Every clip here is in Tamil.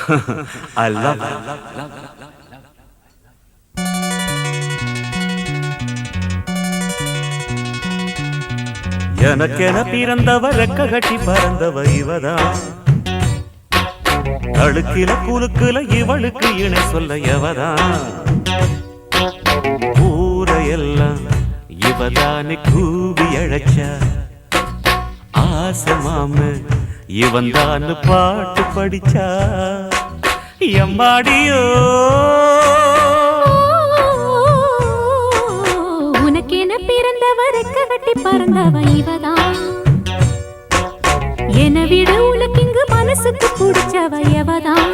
I love it. எனக்கென பிறந்தவ ரெக்க கட்டி பறந்தவ இவதான். அழுக்கில குலுக்குல இவளுக்கு இணை சொல்ல எவதான். ஊரையெல்லாம் இவதானே கூவி அழைச்சா. ஆசை மாம இவன் தான் பாட்டு படிச்சா. எம்மாடியோ உனக்கென பிறந்தவ ரெக்க கட்டி பறந்தவ இவதான். என விட உனக்கு இங்கு மனசுக்கு பிடிச்சவ எவதான்.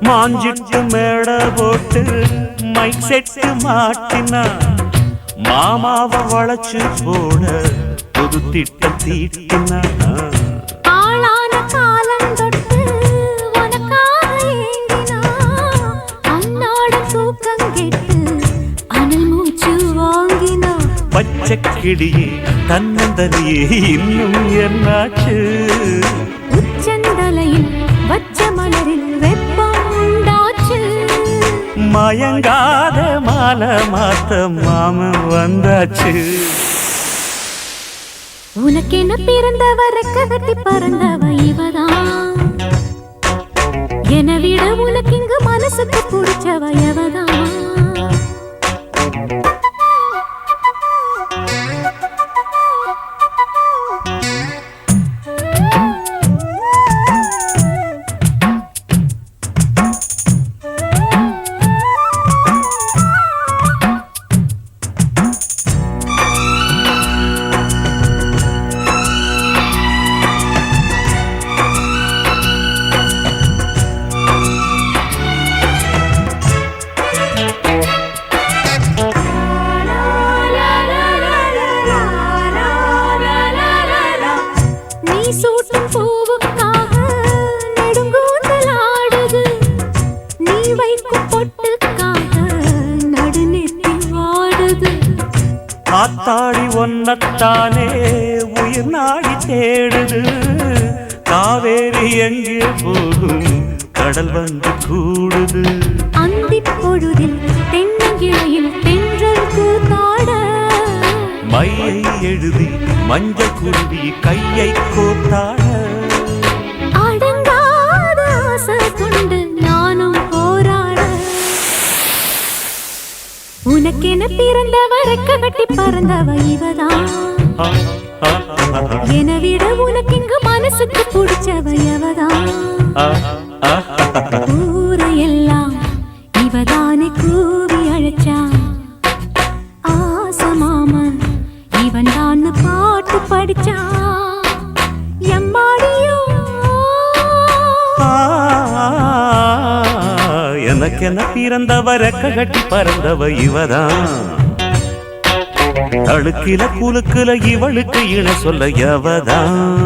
மாஞ்சிட்டு மேட போட்டு மைக் செட்டு மாட்டினா. மாமாவை வளைச்சு போட புது திட்டம் தீட்டினா. ஆளான காலம் தொட்டு உனக்காக ஏங்கினா. அன்னாட தூக்கம் கெட்டு அனல் மூச்சு வாங்கினா. பச்சை கிளியே தன்னந்தனியே இன்னும் என்னாச்சு. உச்சந்தலையில் வச்ச மலரில் வெப்பம் உண்டாச்சு. மயங்காத மாலை மாத்த மாமன் வந்தாச்சு. உனக்கென பிறந்தவ ரெக்க கட்டி பறந்தவ இவதான். என விட உனக்கு இங்கு மனசுக்கு பிடிச்சவ எவதான். சூட்டும் பூவுக்காக நெடுங்கூந்தல் ஆடுது. நீ வைக்கும் பொட்டுக்காக நடுநெத்தி வாடுது. ஆத்தாடி ஒன்னத்தானே உயிர் நாடி தேடுது. காவேரி எங்கே போகும் கடல் வந்து கூடுது. அந்திப் பொழுதில் தென்னங்கிளையில் தென்றல் கூத்தாட. மையை எழுதி மஞ்சள் குருவி கையை கோத்தாட. அடங்காத ஆசை கொண்டு நானும் போராட. உனக்கென பிறந்தவ ரெக்க கட்டி பறந்தவ இவதான். என விட உனக்கு இங்கு மனசுக்கு பிடிச்சவ எவதான். ஊரையெல்லாம் இவதானே கூவி அழைச்சா. ஆசை மாமன் இவன் தான் பாட்டு படிச்சா. எம்மாடியோ எனக்கென பிறந்தவ ரெக்க கட்டி பறந்தவ இவதான். அழுக்கில குலுக்குல இவளுக்கு இணை சொல்ல எவதான்.